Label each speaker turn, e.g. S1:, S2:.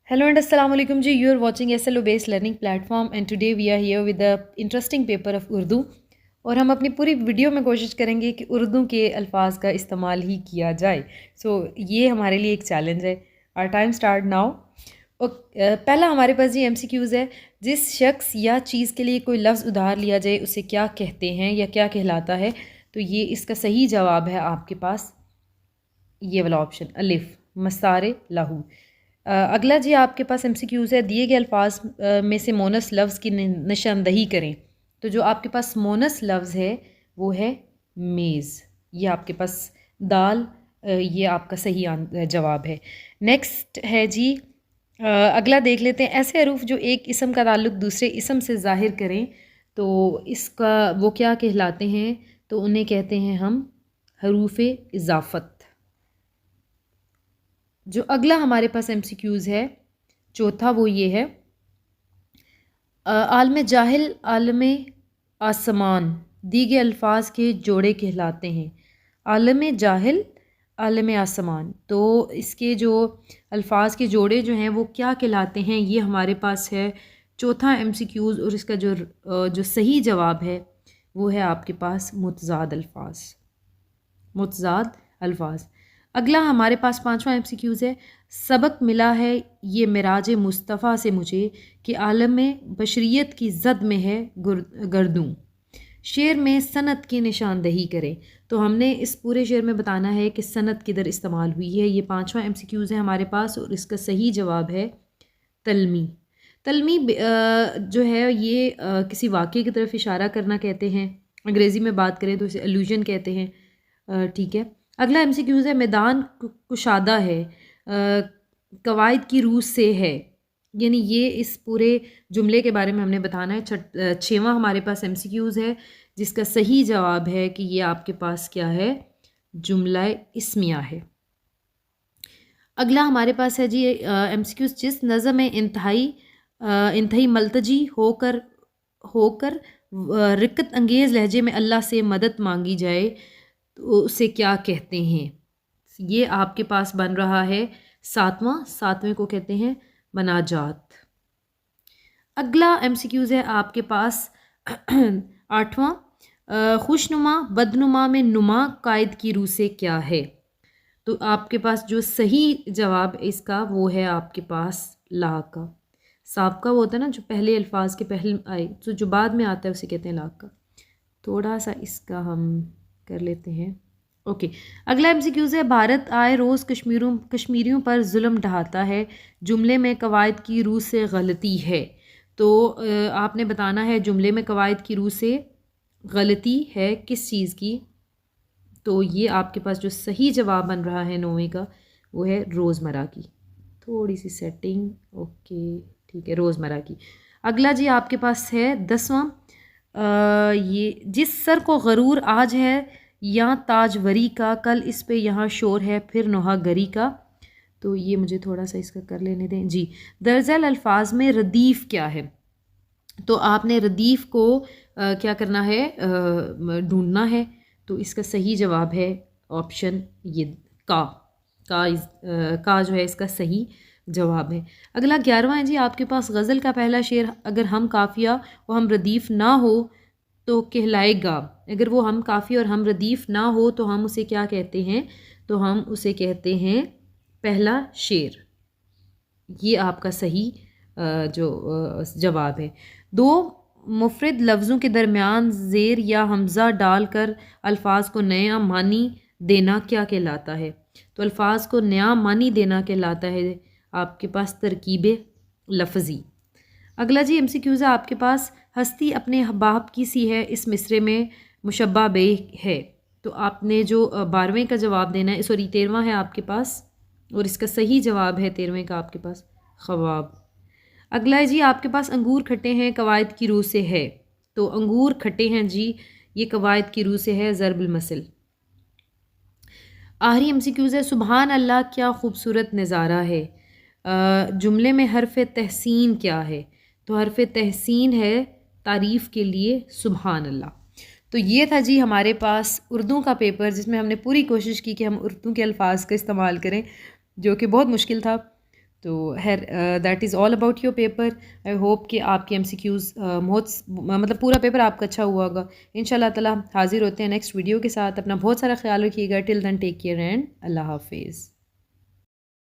S1: Hello and assalamu alaikum ji. You are watching SLO based learning platform and today we are here with the interesting paper of Urdu और हम अपनी पूरी video में कोशिश करेंगे कि उर्दू के अल्फाज का इस्तेमाल ही किया जाए। ये हमारे लिए एक चैलेंज है। Our time start now. पहला हमारे पास जी MCQs है। जिस शख्स या चीज़ के लिए कोई लफ्ज़ उधार लिया जाए उसे क्या कहते हैं या क्या कहलाता है। तो ये इसका सही जवाब है आपके पास ये वाला ऑप्शन अलिफ मसारे लाहू। अगला जी आपके पास MCQs है। दिए गए अल्फाज में से मोनस लफ्ज़ की निशानदही करें। तो जो आपके पास मोनस लफ्ज़ है वो है मेज़। ये आपके पास दाल ये आपका सही जवाब है। नेक्स्ट है जी अगला देख लेते हैं। ऐसे हरूफ जो एक इसम का ताल्लुक़ दूसरे इसम से ज़ाहिर करें तो इसका वो क्या कहलाते हैं। तो उन्हें कहते हैं हम हरूफ इज़ाफ़त। जो अगला हमारे पास MCQs है चौथा वो ये है आलम जाहिल आलम आसमान दी गए अल्फाज के जोड़े कहलाते हैं। आलम जाहिल आलम आसमान तो इसके जो अल्फाज के जोड़े जो हैं वो क्या कहलाते हैं। ये हमारे पास है चौथा MCQs और इसका जो सही जवाब है वो है आपके पास मुतज़ाद अल्फाज। मुतज़ाद अल्फाज। अगला हमारे पास पांचवा MCQs है। सबक मिला है ये मिराज मुस्तफ़ा से मुझे कि आलम में बशरियत की जद में है गर्दूं। शेर में सनत की निशानदही करें। तो हमने इस पूरे शेर में बताना है कि सनत किधर इस्तेमाल हुई है। ये पांचवा MCQs है हमारे पास और इसका सही जवाब है तलमी। तलमी जो है ये किसी वाक़े की तरफ इशारा करना कहते हैं। अंग्रेज़ी में बात करें तो इसे अलूजन कहते हैं। ठीक है। अगला MCQs है मैदान कुशादा है कवायद की रूह से है। यानी ये इस पूरे जुमले के बारे में हमने बताना है। छठवां हमारे पास MCQs है जिसका सही जवाब है कि ये आपके पास क्या है जुमला इस्मिया है। अगला हमारे पास है जी MCQs जिस नज़म में इंतहाई मलतजी होकर रिक्कत अंगेज़ लहजे में अल्लाह से मदद मांगी जाए तो उसे क्या कहते हैं। ये आपके पास बन रहा है सातवें को कहते हैं मनाजात। अगला MCQs है आपके पास आठवां खुशनुमा बदनुमा में नुमा कायद की रूह से क्या है। तो आपके पास जो सही जवाब इसका वो है आपके पास लाका। साबका वो होता है ना जो पहले अल्फाज के पहले आए तो जो बाद में आता है उसे कहते हैं लाका। थोड़ा सा इसका हम कर लेते हैं। ओके। अगला MCQs है भारत आए रोज़ कश्मीरियों पर जुल्म ढहाता है जुमले में कवायद की रूह से गलती है। तो आपने बताना है जुमले में कवायद की रूह से गलती है किस चीज़ की। तो ये आपके पास जो सही जवाब बन रहा है 9वें का वो है रोज़मर्रा की। थोड़ी सी सेटिंग ओके ठीक है रोज़मर्रा की। अगला जी आपके पास है 10वां ये जिस सर को गरूर आज है या ताजवरी का कल इस पे यहाँ शोर है फिर नोहागरी का। तो ये मुझे थोड़ा सा इसका कर लेने दें जी। दरअसल अल्फाज में रदीफ़ क्या है। तो आपने रदीफ़ को क्या करना है ढूंढना है। तो इसका सही जवाब है ऑप्शन ये का जो है इसका सही जवाब है। अगला 11वां है जी आपके पास गज़ल का पहला शेर अगर हम काफ़िया व हम रदीफ़ ना हो तो कहलाएगा। अगर वो हम काफ़ी और हम रदीफ़ ना हो तो हम उसे क्या कहते हैं। तो हम उसे कहते हैं पहला शेर। ये आपका सही जो जवाब है। दो मुफरद लफ्ज़ों के दरमियान ज़ेर या हमज़ा डालकर अल्फाज को नया मानी देना क्या कहलाता है। तो अल्फाज को नया मानी देना कहलाता है आपके पास तरकीब लफ्ज़ी। अगला जी MCQs है आपके पास हस्ती अपने बाप की सी है इस मिसरे में मुशब्बा बे है। तो आपने जो 12वें का जवाब देना है 13वां है आपके पास और इसका सही जवाब है 13वें का आपके पास ख्वाब। अगला है जी आपके पास अंगूर खट्टे हैं कवायद की रूह से है। तो अंगूर खट्टे हैं जी ये कवायद की रूह से है ज़रबुल मसल। आखिरी MCQs है सुबहान अल्लाह क्या खूबसूरत नज़ारा है जुमले में हर्फ तहसीन क्या है। तो हर्फ तहसीन है तारीफ़ के लिए सुबहान अल्लाह। तो ये था जी हमारे पास उर्दू का पेपर जिसमें हमने पूरी कोशिश की कि हम उर्दू के अल्फाज का इस्तेमाल करें जो कि बहुत मुश्किल था। तो here that is all about your paper. I hope कि आपके MCQs बहुत मतलब पूरा पेपर आपका अच्छा हुआ होगा। इंशाल्लाह ताला हाजिर होते हैं नेक्स्ट वीडियो के साथ। अपना बहुत सारा ख्याल रखिएगा। Till then take care and अल्लाह हाफिज़।